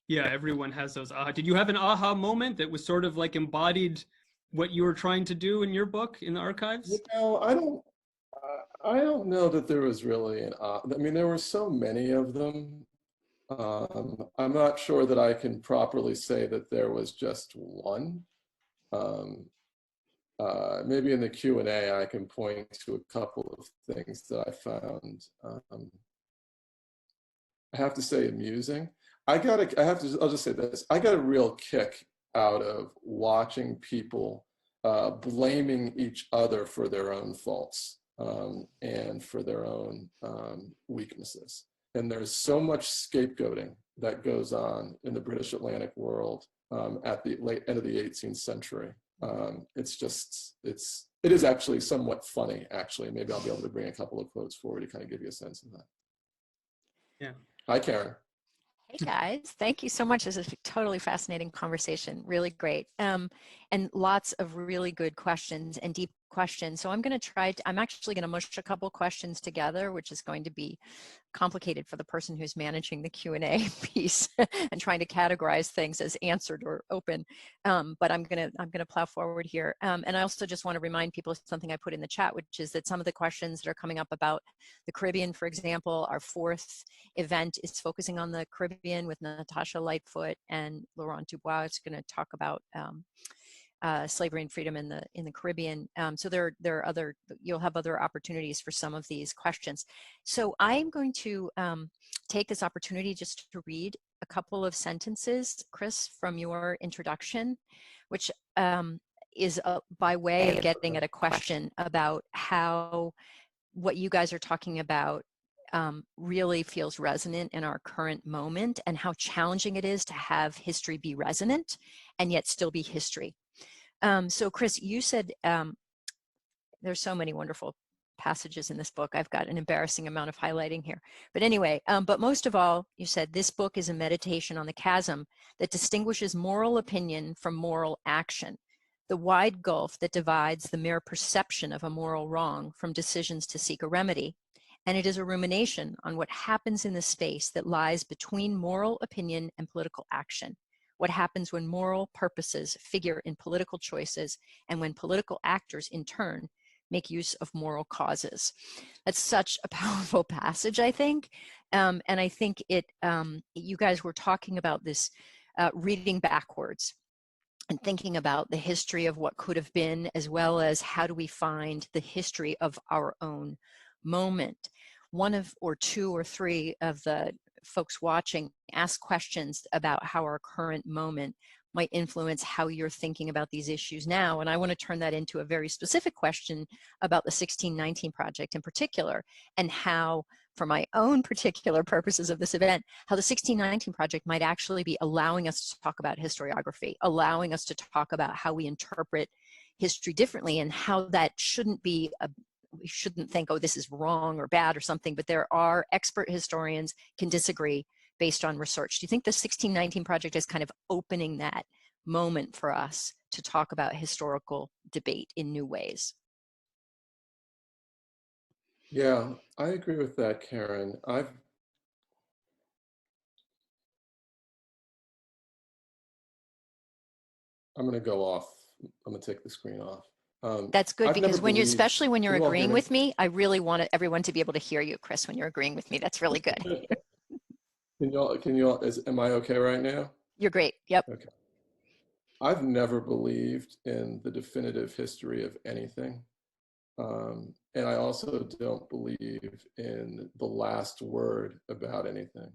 Yeah, everyone has those aha. Did you have an aha moment that was sort of like embodied what you were trying to do in your book in the archives? I don't know that there was really an. I mean, there were so many of them. I'm not sure that I can properly say that there was just one. Um, Maybe in the Q&A, I can point to a couple of things that I found. I have to say amusing. I'll just say this. I got a real kick out of watching people blaming each other for their own faults and for their own weaknesses. And there's so much scapegoating that goes on in the British Atlantic world at the late end of the 18th century. It is actually somewhat funny, actually. Maybe I'll be able to bring a couple of quotes forward to kind of give you a sense of that. Yeah. Hi, Karen. Hey guys, thank you so much. This is a totally fascinating conversation, really great. And lots of really good questions and deep questions. So I'm actually going to mush a couple questions together, which is going to be complicated for the person who's managing the Q&A piece and trying to categorize things as answered or open. But I'm gonna plow forward here. And I also just want to remind people of something I put in the chat, which is that some of the questions that are coming up about the Caribbean, for example, our fourth event is focusing on the Caribbean with Natasha Lightfoot and Laurent Dubois. It's going to talk about slavery and freedom in the Caribbean. So you'll have other opportunities for some of these questions. So I'm going to take this opportunity just to read a couple of sentences, Chris, from your introduction, which is by way of getting at a question about how what you guys are talking about really feels resonant in our current moment, and how challenging it is to have history be resonant and yet still be history. So Chris, you said there's so many wonderful passages in this book. I've got an embarrassing amount of highlighting here. But anyway, but most of all, you said this book is a meditation on the chasm that distinguishes moral opinion from moral action, the wide gulf that divides the mere perception of a moral wrong from decisions to seek a remedy. And it is a rumination on what happens in the space that lies between moral opinion and political action. What happens when moral purposes figure in political choices, and when political actors, in turn, make use of moral causes. That's such a powerful passage, I think. And I think you guys were talking about this reading backwards and thinking about the history of what could have been, as well as how do we find the history of our own moment. One of, or two or three of the folks watching ask questions about how our current moment might influence how you're thinking about these issues now. And I want to turn that into a very specific question about the 1619 Project in particular, and how, for my own particular purposes of this event, how the 1619 Project might actually be allowing us to talk about historiography, allowing us to talk about how we interpret history differently, and how that shouldn't be we shouldn't think, oh, this is wrong or bad or something, but there are expert historians can disagree based on research. Do you think the 1619 Project is kind of opening that moment for us to talk about historical debate in new ways? Yeah, I agree with that, Karen. I'm going to go off. I'm going to take the screen off. That's good, because especially when you're agreeing with me, I really want everyone to be able to hear you, Chris, when you're agreeing with me. That's really good. Am I okay right now? You're great. Yep. Okay. I've never believed in the definitive history of anything. And I also don't believe in the last word about anything.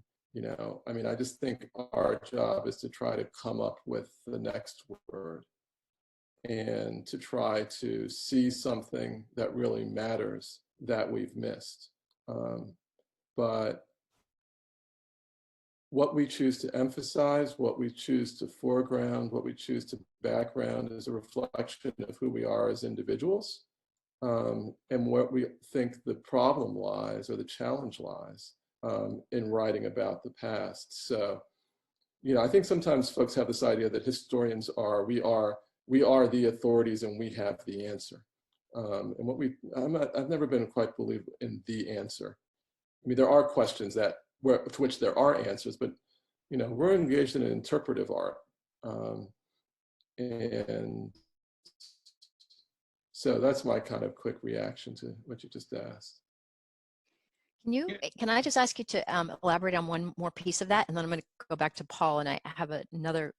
I mean, I just think our job is to try to come up with the next word, and to try to see something that really matters that we've missed. But what we choose to emphasize, what we choose to foreground, what we choose to background is a reflection of who we are as individuals, and what we think the problem lies, or the challenge lies, in writing about the past. So, I think sometimes folks have this idea that historians we are the authorities and we have the answer. And I've never been quite believe in the answer. I mean, there are questions to which there are answers, but we're engaged in an interpretive art. And so that's my kind of quick reaction to what you just asked. Can I just ask you to elaborate on one more piece of that, and then I'm going to go back to Paul, and I have another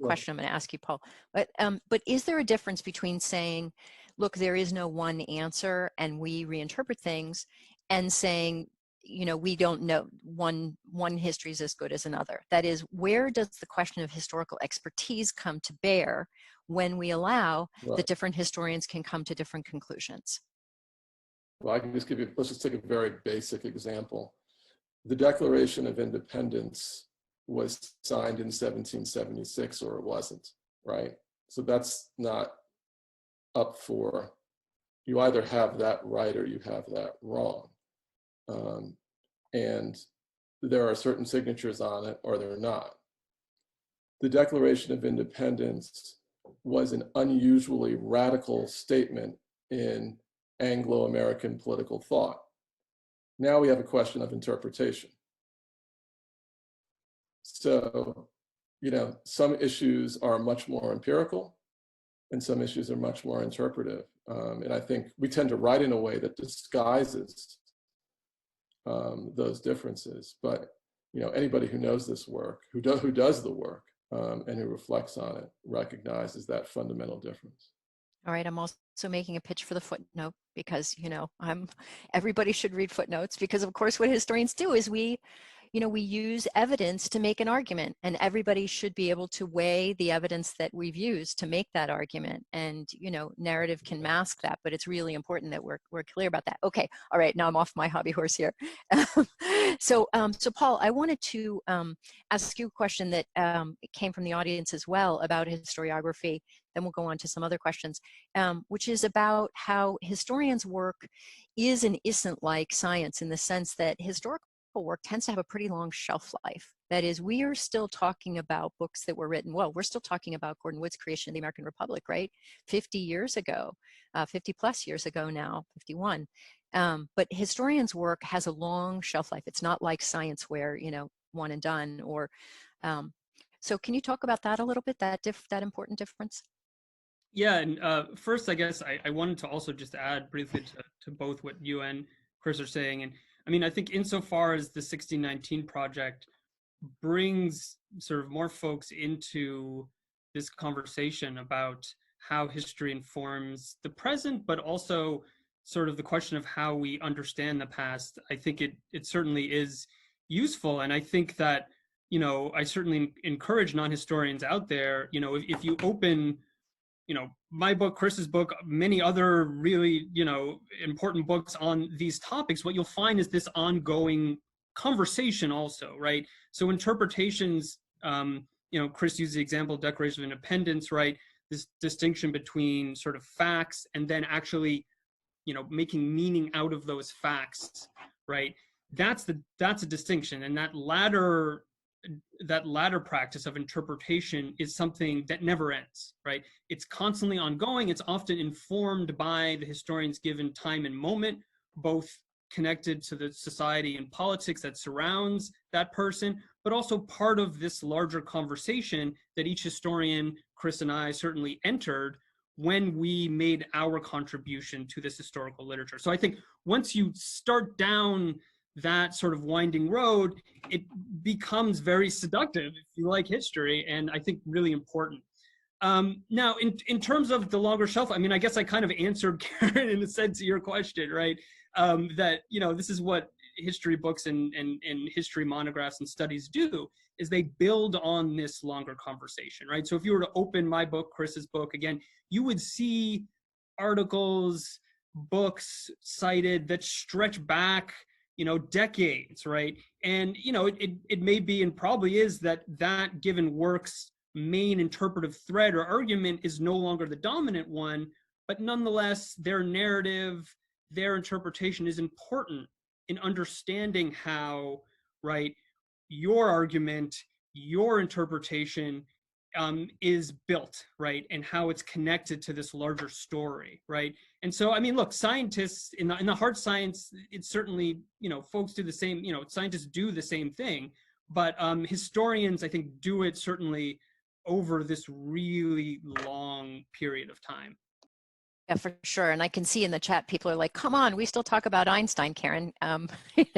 question I'm going to ask you, Paul. But is there a difference between saying, look, there is no one answer and we reinterpret things, and saying, we don't know, one history is as good as another? That is, where does the question of historical expertise come to bear when we allow that different historians can come to different conclusions? Well, I can just let's just take a very basic example. The Declaration of Independence was signed in 1776, or it wasn't, right? So that's not up for, you either have that right or you have that wrong. And there are certain signatures on it or there are not. The Declaration of Independence was an unusually radical statement in Anglo-American political thought. Now we have a question of interpretation. So, some issues are much more empirical and some issues are much more interpretive. And I think we tend to write in a way that disguises those differences. But, anybody who knows this work, who does the work and who reflects on it, recognizes that fundamental difference. All right, I'm also making a pitch for the footnote because, everybody should read footnotes, because of course what historians do is we use evidence to make an argument, and everybody should be able to weigh the evidence that we've used to make that argument. And, narrative can mask that, but it's really important that we're clear about that. Okay, all right, now I'm off my hobby horse here. So Paul, I wanted to ask you a question that came from the audience as well about historiography. Then we'll go on to some other questions, which is about how historians' work is and isn't like science, in the sense that historical work tends to have a pretty long shelf life. That is, we are still talking about books that were written, we're still talking about Gordon Wood's creation of the American Republic, right? 50 years ago, 50 plus years ago now, 51. But historians' work has a long shelf life. It's not like science where, one and done. Or so can you talk about that a little bit, that important difference? Yeah, and first, I guess I wanted to also just add briefly to both what you and Chris are saying. And I mean, I think insofar as the 1619 project brings sort of more folks into this conversation about how history informs the present, but also sort of the question of how we understand the past, I think it certainly is useful. And I think that, I certainly encourage non-historians out there, if you open my book, Chris's book, many other really, important books on these topics, what you'll find is this ongoing conversation also, right? So interpretations, Chris used the example of Declaration of Independence, right? This distinction between sort of facts and then actually, making meaning out of those facts, right? That's a distinction. And that latter practice of interpretation is something that never ends, right? It's constantly ongoing. It's often informed by the historian's given time and moment, both connected to the society and politics that surrounds that person, but also part of this larger conversation that each historian, Chris and I, certainly entered when we made our contribution to this historical literature. So I think once you start down that sort of winding road, it becomes very seductive if you like history, and I think really important. Now, in terms of the longer shelf, I mean, I guess I kind of answered, Karen, in a sense, your question, right? That, this is what history books and history monographs and studies do, is they build on this longer conversation, right? So if you were to open my book, Chris's book, again, you would see articles, books cited that stretch back decades, right? And, it may be and probably is that given work's main interpretive thread or argument is no longer the dominant one, but nonetheless, their narrative, their interpretation is important in understanding how, right, your argument, your interpretation is built, right, and how it's connected to this larger story, right? And so, I mean, look, scientists in the hard science, it's certainly, folks do the same, scientists do the same thing, but historians, I think, do it certainly over this really long period of time. Yeah, for sure. And I can see in the chat, people are like, come on, we still talk about Einstein, Karen.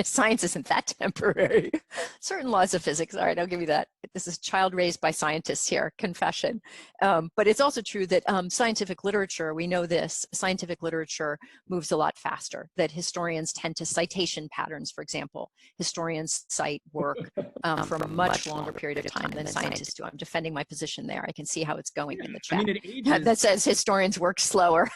Science isn't that temporary. Certain laws of physics. All right, I'll give you that. This is child raised by scientists here, confession. But it's also true that scientific literature, we know this, scientific literature moves a lot faster, that historians tend to citation patterns, for example. Historians cite work for a much longer period of time than scientists do. I'm defending my position there. I can see how it's going in the chat. I mean, it ages. That says historians work slower.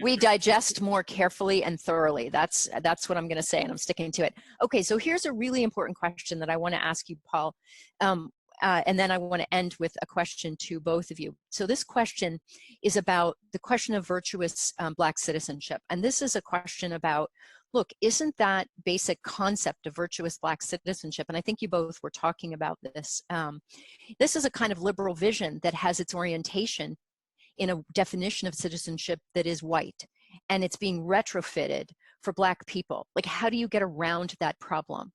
We digest more carefully and thoroughly. That's what I'm going to say, and I'm sticking to it. Okay, so here's a really important question that I want to ask you, Paul, and then I want to end with a question to both of you. So this question is about the question of virtuous Black citizenship, and this is a question about, look, isn't that basic concept of virtuous Black citizenship, and I think you both were talking about this, this is a kind of liberal vision that has its orientation in a definition of citizenship that is white, and it's being retrofitted for Black people. Like, how do you get around that problem?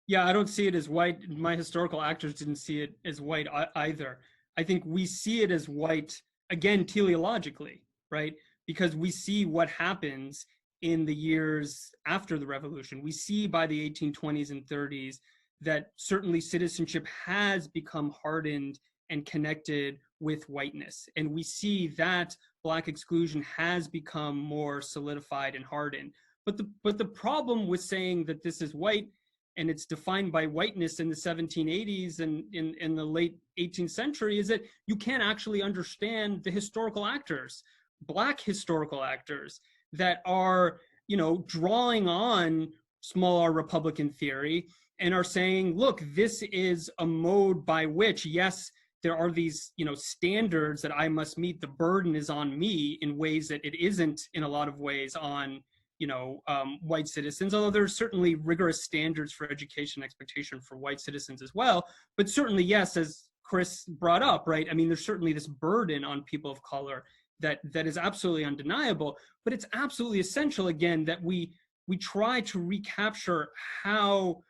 Yeah, I don't see it as white. My historical actors didn't see it as white either. I think we see it as white, again, teleologically, right? Because we see what happens in the years after the revolution. We see by the 1820s and 30s that certainly citizenship has become hardened and connected with whiteness. And we see that Black exclusion has become more solidified and hardened. But the problem with saying that this is white and it's defined by whiteness in the 1780s and in the late 18th century is that you can't actually understand the historical actors, Black historical actors that are, you know, drawing on small r Republican theory and are saying, look, this is a mode by which, yes, there are these, you know, standards that I must meet. The burden is on me in ways that it isn't in a lot of ways on, you know, white citizens, although there's certainly rigorous standards for education expectation for white citizens as well. But certainly, yes, as Chris brought up, right? I mean, there's certainly this burden on people of color that is absolutely undeniable, but it's absolutely essential, again, that we try to recapture how,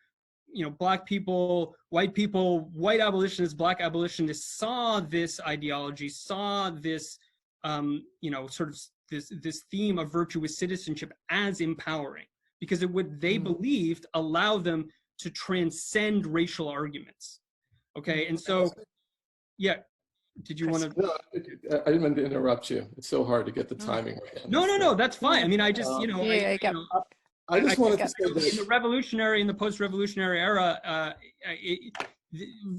you know, Black people, white abolitionists, Black abolitionists saw this ideology, saw this, you know, sort of this theme of virtuous citizenship as empowering, because it would, they believed, allow them to transcend racial arguments. Okay, and so, yeah, did you want to? No, I didn't mean to interrupt you. It's so hard to get the timing right. No, that's fine. I mean, I just, you know, I just wanted to say that in the revolutionary, in the post-revolutionary era,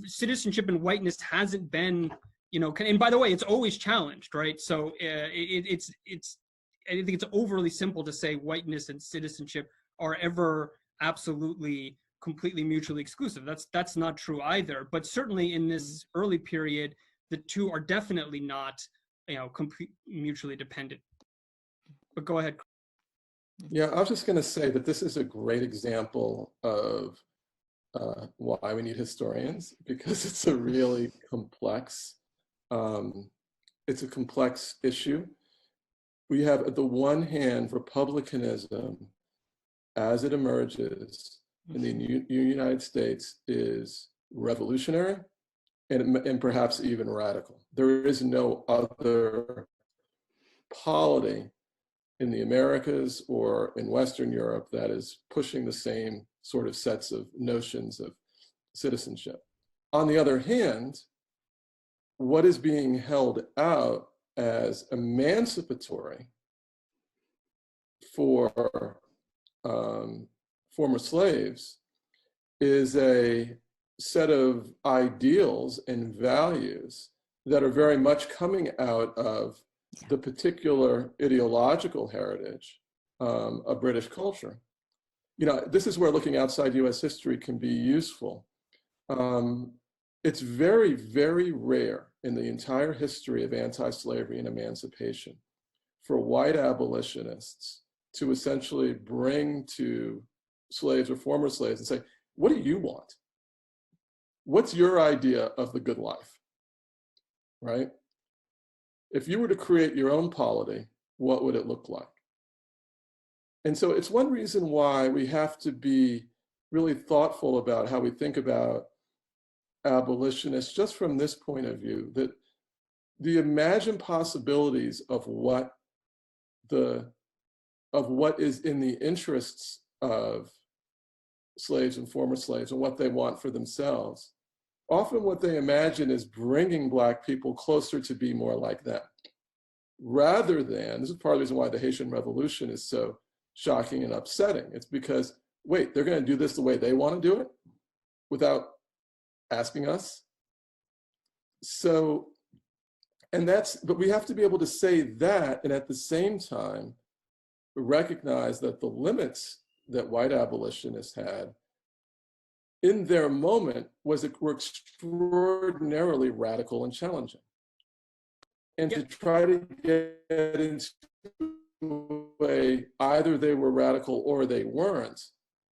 citizenship and whiteness hasn't been, you know, and by the way, it's always challenged, right? So it's I think it's overly simple to say whiteness and citizenship are ever absolutely, completely mutually exclusive. That's not true either. But certainly in this early period, the two are definitely not, you know, mutually dependent. But go ahead. Yeah, I was just going to say that this is a great example of why we need historians, because it's a really complex, it's a complex issue. We have, at the one hand, republicanism as it emerges in the United States is revolutionary and perhaps even radical. There is no other polity in the Americas or in Western Europe that is pushing the same sort of sets of notions of citizenship. On the other hand, what is being held out as emancipatory for former slaves is a set of ideals and values that are very much coming out of the particular ideological heritage of British culture. You know, this is where looking outside US history can be useful. It's very, very rare in the entire history of anti-slavery and emancipation for white abolitionists to essentially bring to slaves or former slaves and say, what do you want? What's your idea of the good life, right? If you were to create your own polity, what would it look like? And so it's one reason why we have to be really thoughtful about how we think about abolitionists just from this point of view, that the imagined possibilities of what is in the interests of slaves and former slaves and what they want for themselves, often what they imagine is bringing Black people closer to be more like them, rather than, this is part of the reason why the Haitian Revolution is so shocking and upsetting. It's because, wait, they're going to do this the way they want to do it without asking us. So, but we have to be able to say that, and at the same time, recognize that the limits that white abolitionists had in their moment were extraordinarily radical and challenging. And to try to get into a way, either they were radical or they weren't,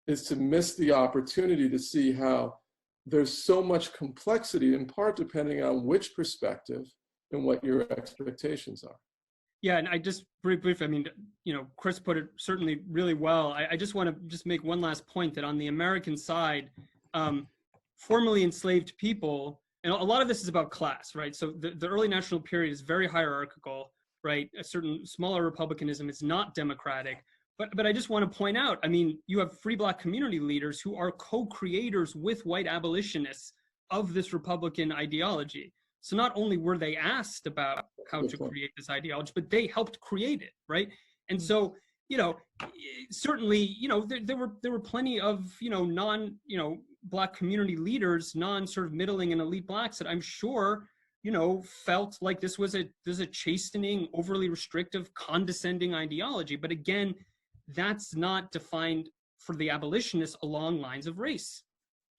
is to miss the opportunity to see how there's so much complexity, in part depending on which perspective and what your expectations are. Yeah, and I just briefly, I mean, Chris put it certainly really well. I just want to just make one last point that on the American side, formerly enslaved people, and a lot of this is about class, right? So the early national period is very hierarchical, right? A certain smaller republicanism is not democratic. But I just want to point out, I mean, you have free Black community leaders who are co-creators with white abolitionists of this Republican ideology. So not only were they asked about how to create this ideology, but they helped create it, right? And so, certainly, there were plenty of, Black community leaders, sort of middling and elite Blacks that I'm sure, felt like this was a chastening, overly restrictive, condescending ideology. But again, that's not defined for the abolitionists along lines of race.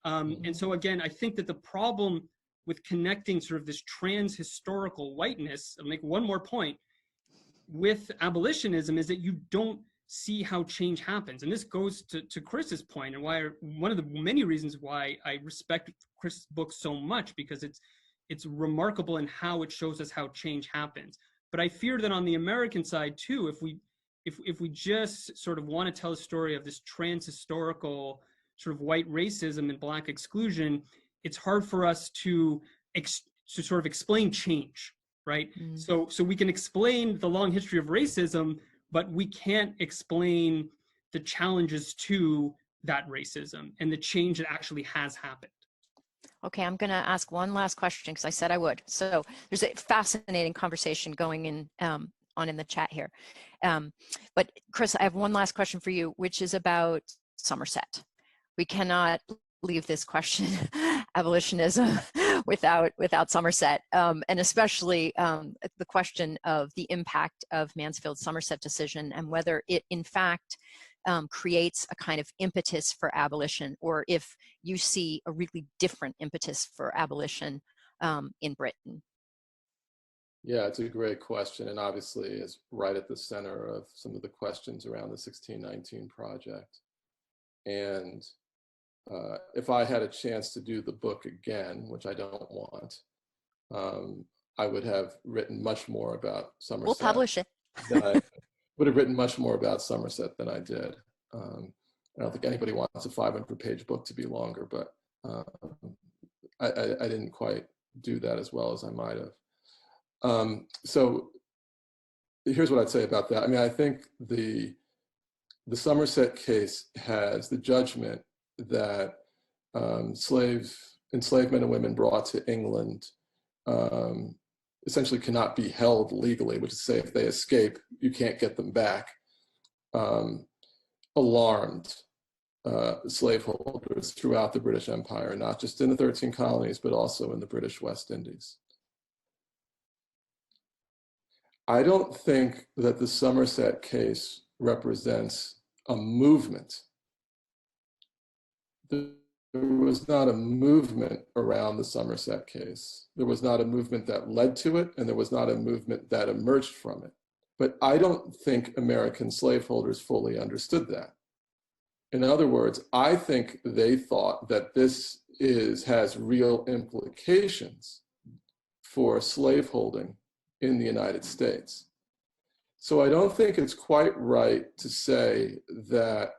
And so again, I think that the problem with connecting sort of this trans-historical whiteness, I'll make one more point, with abolitionism is that you don't see how change happens. And this goes to Chris's point, and why one of the many reasons why I respect Chris's book so much, because it's remarkable in how it shows us how change happens. But I fear that on the American side too, if we just sort of want to tell a story of this trans-historical sort of white racism and Black exclusion, it's hard for us to sort of explain change, right? So we can explain the long history of racism, but we can't explain the challenges to that racism and the change that actually has happened. Okay, I'm going to ask one last question because I said I would. So there's a fascinating conversation going on in the chat here. But Chris, I have one last question for you, which is about Somerset. We cannot leave this question, abolitionism, without Somerset, and especially the question of the impact of Mansfield's Somerset decision and whether it in fact creates a kind of impetus for abolition, or if you see a really different impetus for abolition in Britain. Yeah, it's a great question, and obviously is right at the center of some of the questions around the 1619 project. And if I had a chance to do the book again, which I don't want, I would have written much more about Somerset. We'll publish it. I would have written much more about Somerset than I did. I don't think anybody wants a 500-page book to be longer, but I didn't quite do that as well as I might have. So here's what I'd say about that. I mean, I think the Somerset case has the judgment that enslaved men and women brought to England essentially cannot be held legally, which is to say if they escape, you can't get them back, alarmed slaveholders throughout the British Empire, not just in the 13 colonies, but also in the British West Indies. I don't think that the Somerset case represents a movement. There was not a movement around the Somerset case. There was not a movement that led to it, and there was not a movement that emerged from it. But I don't think American slaveholders fully understood that. In other words, I think they thought that this has real implications for slaveholding in the United States. So I don't think it's quite right to say that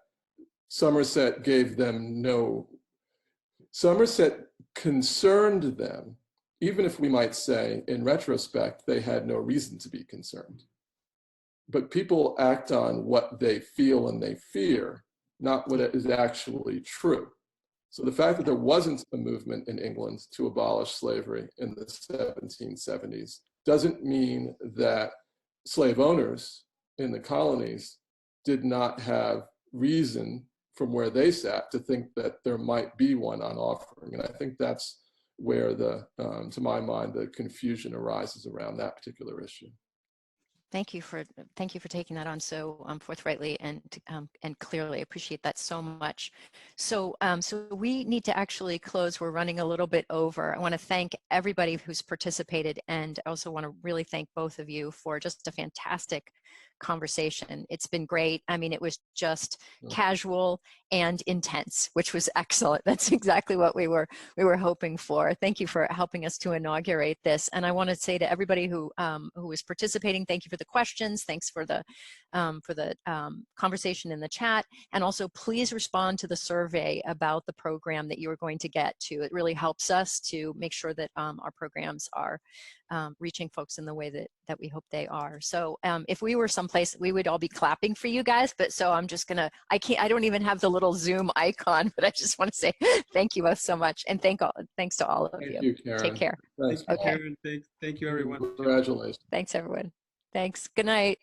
Somerset gave them no, Somerset concerned them, even if we might say in retrospect, they had no reason to be concerned. But people act on what they feel and they fear, not what is actually true. So the fact that there wasn't a movement in England to abolish slavery in the 1770s doesn't mean that slave owners in the colonies did not have reason from where they sat to think that there might be one on offering. And I think that's where to my mind, the confusion arises around that particular issue. Thank you for taking that on so forthrightly and clearly. I appreciate that so much. So so we need to actually close. We're running a little bit over. I want to thank everybody who's participated, and I also want to really thank both of you for just a fantastic conversation. It's been great. I mean, it was just casual and intense, which was excellent. That's exactly what we were hoping for. Thank you for helping us to inaugurate this. And I want to say to everybody who was participating, thank you for the questions. Thanks for the conversation in the chat. And also please respond to the survey about the program that you are going to get to. It really helps us to make sure that our programs are reaching folks in the way that we hope they are. So if we were someplace, we would all be clapping for you guys, but so I'm just gonna, I don't even have the little Zoom icon, but I just want to say thank you both so much. And thanks to all of you. Thank you, Karen. Take care. Thanks, Thank you, Karen. Thank you, everyone. Congratulations. Thanks, everyone. Thanks. Good night.